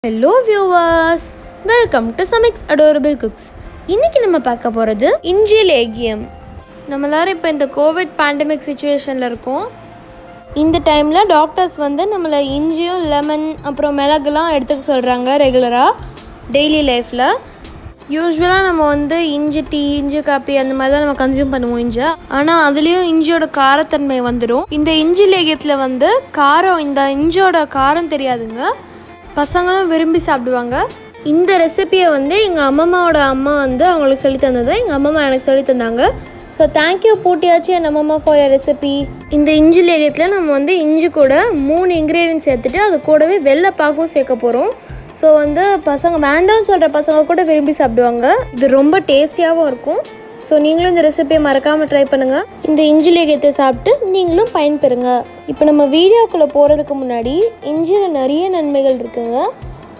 Hello viewers, welcome to Samik's Adorable Cooks. இன்னைக்கு நம்ம பார்க்க போகிறது இஞ்சி லேகியம். நம்ம எல்லாரும் இப்போ இந்த கோவிட் பேண்டமிக் சிச்சுவேஷனில் இருக்கோம். இந்த டைமில் டாக்டர்ஸ் நம்மளை இஞ்சியும் லெமன் அப்புறம் மிளகுலாம் எடுத்துக்க சொல்கிறாங்க ரெகுலராக டெய்லி லைஃப்பில். யூஸ்வலாக நம்ம இஞ்சி டீ இஞ்சி காப்பி அந்த மாதிரி தான் நம்ம கன்சியூம் பண்ணுவோம் இஞ்சி. ஆனால் அதுலேயும் இஞ்சியோட காரத்தன்மை வந்துடும். இந்த இஞ்சி லேகியத்தில் காரம், இந்த இஞ்சியோட காரம் தெரியாதுங்க, பசங்களும் விரும்பி சாப்பிடுவாங்க. இந்த ரெசிபியை எங்கள் அம்மாவோட அம்மா அவங்களுக்கு சொல்லி தந்தது, எங்கள் அம்மா எனக்கு சொல்லி தந்தாங்க. ஸோ தேங்க்யூ பூட்டியாச்சு என் அம்மா ஃபார் யர் ரெசிபி. இந்த இஞ்சி லேகியத்தில் நம்ம இஞ்சி கூட 3 இன்க்ரீடியன்ட் சேர்த்துட்டு அது கூடவே வெள்ளை பாக்கும் சேர்க்க போகிறோம். ஸோ பசங்க வேண்டாம்னு சொல்கிற பசங்க கூட விரும்பி சாப்பிடுவாங்க. இது ரொம்ப டேஸ்டியாகவும் இருக்கும். ஸோ நீங்களும் இந்த ரெசிபியை மறக்காமல் ட்ரை பண்ணுங்கள். இந்த இஞ்சி லேகியத்தை சாப்பிட்டு நீங்களும் பயன்பெறுங்க. இப்போ நம்ம வீடியோக்குள்ளே போகிறதுக்கு முன்னாடி இஞ்சியில் நிறைய நன்மைகள் இருக்குங்க.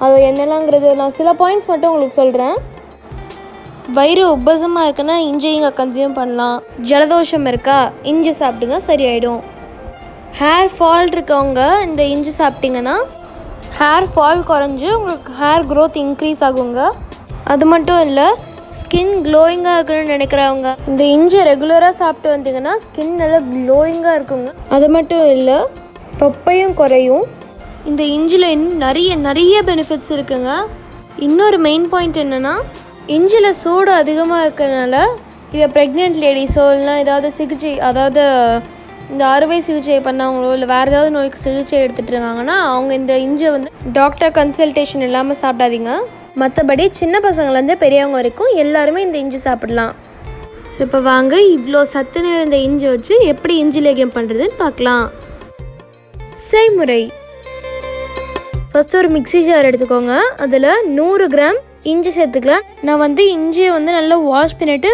அது என்னெல்லாங்கிறது நான் சில பாயிண்ட்ஸ் மட்டும் உங்களுக்கு சொல்கிறேன். வயிறு உப்பசமாக இருக்குன்னா இஞ்சி இங்கே கன்சியூம் பண்ணலாம். ஜலதோஷம் இருக்கா, இஞ்சி சாப்பிடுங்க, சரியாயிடும். ஹேர் ஃபால் இருக்கவங்க இந்த இஞ்சி சாப்பிட்டிங்கன்னா ஹேர் ஃபால் குறைஞ்சி உங்களுக்கு ஹேர் க்ரோத் இன்க்ரீஸ் ஆகுங்க. அது மட்டும் இல்லை, ஸ்கின் க்ளோயிங்காக இருக்குன்னு நினைக்கிறவங்க இந்த இஞ்சி ரெகுலராக சாப்பிட்டு வந்தீங்கன்னா ஸ்கின் நல்லா க்ளோயிங்காக இருக்குங்க. அது மட்டும் இல்லை, தொப்பையும் குறையும். இந்த இஞ்சியில் இன்னும் நிறைய பெனிஃபிட்ஸ் இருக்குங்க. இன்னொரு மெயின் பாயிண்ட் என்னென்னா, இஞ்சியில் சூடு அதிகமாக இருக்கிறதுனால இதை ப்ரெக்னென்ட் லேடிஸோ இல்லைனா ஏதாவது சிகிச்சை, அதாவது இந்த அறுவை சிகிச்சை பண்ணவங்களோ இல்லை வேறு ஏதாவது நோய்க்கு சிகிச்சை எடுத்துகிட்டு இருக்காங்கன்னா அவங்க இந்த இஞ்சியை டாக்டர் கன்சல்டேஷன் இல்லாமல் சாப்பிடாதீங்க. மற்றபடி சின்ன பசங்கள்லேருந்து பெரியவங்க வரைக்கும் எல்லாருமே இந்த இஞ்சி சாப்பிடலாம். ஸோ இப்போ வாங்க இவ்வளோ சத்து நிறைந்த இஞ்சி வச்சு எப்படி இஞ்சி லேகியம் பண்ணுறதுன்னு பார்க்கலாம். செய்முறை: ஃபஸ்ட்டு ஒரு மிக்ஸி ஜார் எடுத்துக்கோங்க. அதில் 100 கிராம் இஞ்சி சேர்த்துக்கலாம். நான் இஞ்சியை நல்லா வாஷ் பண்ணிவிட்டு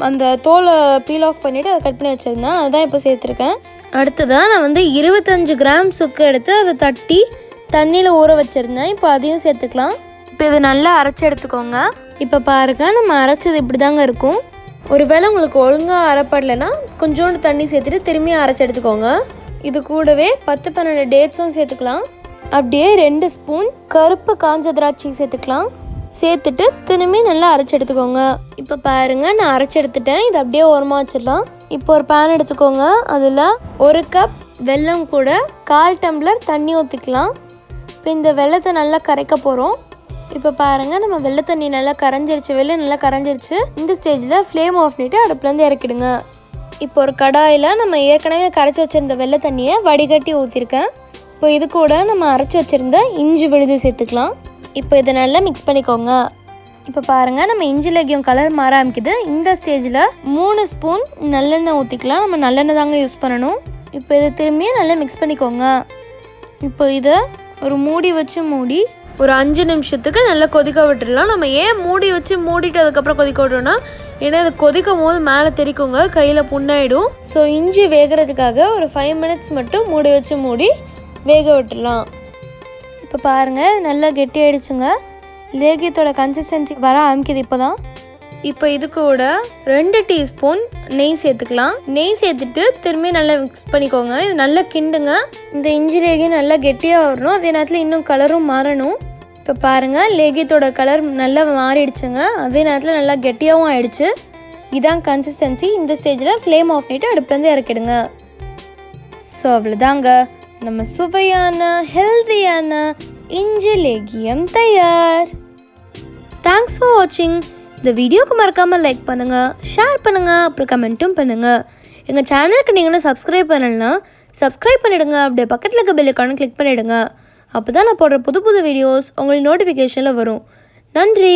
அந்த தோலை பீல் ஆஃப் பண்ணிவிட்டு அதை கட் பண்ணி வச்சுருந்தேன், அதுதான் இப்போ சேர்த்துருக்கேன். அடுத்ததாக நான் 25 கிராம் சுக்கு எடுத்து அதை தட்டி தண்ணியில் ஊற வச்சுருந்தேன். இப்போ அதையும் சேர்த்துக்கலாம். இப்போ இதை நல்லா அரைச்சி எடுத்துக்கோங்க. இப்போ பாருங்கள், நம்ம அரைச்சது இப்படி தாங்க இருக்கும். ஒருவேளை உங்களுக்கு ஒழுங்காக அரைப்படலைன்னா கொஞ்சோண்டு தண்ணி சேர்த்துட்டு திரும்பியும் அரைச்சி எடுத்துக்கோங்க. இது கூடவே 10-12 டேட்ஸும் சேர்த்துக்கலாம். அப்படியே 2 ஸ்பூன் கருப்பு காஞ்ச திராட்சை சேர்த்துக்கலாம். சேர்த்துட்டு திரும்பி நல்லா அரைச்சி எடுத்துக்கோங்க. இப்போ பாருங்கள், நான் அரைச்சி எடுத்துட்டேன். இது அப்படியே ஓரமாக வச்சிடலாம். இப்போ ஒரு பேன் எடுத்துக்கோங்க. அதில் 1 கப் வெல்லம் கூட 1/4 டம்ளர் தண்ணி ஊற்றிக்கலாம். இப்போ இந்த வெல்லத்தை நல்லா கரைக்க போகிறோம். இப்போ பாருங்கள், நம்ம வெள்ளை தண்ணி நல்லா கரைஞ்சிருச்சு, வெள்ளை நல்லா கரைஞ்சிருச்சு. இந்த ஸ்டேஜில் ஃப்ளேம் ஆஃப் பண்ணிவிட்டு அடுப்புலேருந்து இறக்கிடுங்க. இப்போ ஒரு கடாயில் நம்ம ஏற்கனவே கரைச்சி வச்சுருந்த வெள்ளை தண்ணியை வடிகட்டி ஊற்றிருக்கேன். இப்போ இது கூட நம்ம அரைச்சி வச்சுருந்த இஞ்சி விழுது சேர்த்துக்கலாம். இப்போ இதை நல்லா மிக்ஸ் பண்ணிக்கோங்க. இப்போ பாருங்கள், நம்ம இஞ்சி லேகியம் கலர் மாற ஆரம்பிக்குது. இந்த ஸ்டேஜில் 3 ஸ்பூன் நல்லெண்ணெய் ஊற்றிக்கலாம். நம்ம நல்லெண்ணெய் தாங்க யூஸ் பண்ணணும். இப்போ இதை திரும்பியும் நல்லா மிக்ஸ் பண்ணிக்கோங்க. இப்போ இதை ஒரு மூடி வச்சு மூடி ஒரு 5 நிமிஷத்துக்கு நல்லா கொதிக்க விட்டுடலாம். நம்ம ஏன் மூடி வச்சு மூடிட்டு அதுக்கப்புறம் கொதிக்க விட்றோன்னா, ஏன்னா அது கொதிக்கும் போது மேலே தெரிக்குங்க, கையில் புண்ணாயிடும். ஸோ இஞ்சி வேகிறதுக்காக ஒரு 5 மினிட்ஸ் மட்டும் மூடி வச்சு மூடி வேக விட்டுடலாம். இப்போ பாருங்கள், நல்லா கெட்டி ஆயிடுச்சுங்க. லேகியத்தோட கன்சிஸ்டன்சி வர ஆரம்பிக்குது இப்போ தான். இப்போ இது கூட 2 டீஸ்பூன் நெய் சேர்த்துக்கலாம். நெய் சேர்த்துட்டு திரும்பி நல்லா மிக்ஸ் பண்ணிக்கோங்க. இது நல்லா கிண்டுங்க. இந்த இஞ்சி லேகியம் நல்லா கெட்டியாக வரணும், அதே நேரத்தில் இன்னும் கலரும் மாறணும். இப்போ பாருங்கள், லேகியத்தோட கலர் நல்லா மாறிடுச்சுங்க, அதே நேரத்தில் நல்லா கெட்டியாகவும் ஆயிடுச்சு. இதான் கன்சிஸ்டன்சி. இந்த ஸ்டேஜில் ஃப்ளேம் ஆஃப் பண்ணிவிட்டு அடுப்புலேருந்து இறக்கிடுங்க. ஸோ அவ்வளோதாங்க, நம்ம சுவையான ஹெல்தியான இஞ்சி லேகியம் தயார். தேங்க்ஸ் ஃபார் வாட்சிங். இந்த வீடியோக்கு மறக்காமல் லைக் பண்ணுங்கள், ஷேர் பண்ணுங்கள், அப்புறம் கமெண்ட்டும் பண்ணுங்கள். எங்கள் சேனலுக்கு நீங்கள் இன்னும் சப்ஸ்கிரைப் பண்ணலைன்னா சப்ஸ்கிரைப் பண்ணிவிடுங்க. அப்படியே பக்கத்தில் இருக்க பெல் ஐகானை கிளிக் பண்ணிவிடுங்க. அப்போ தான் நான் போடுற புது வீடியோஸ் உங்களுக்கு நோட்டிஃபிகேஷனில் வரும். நன்றி.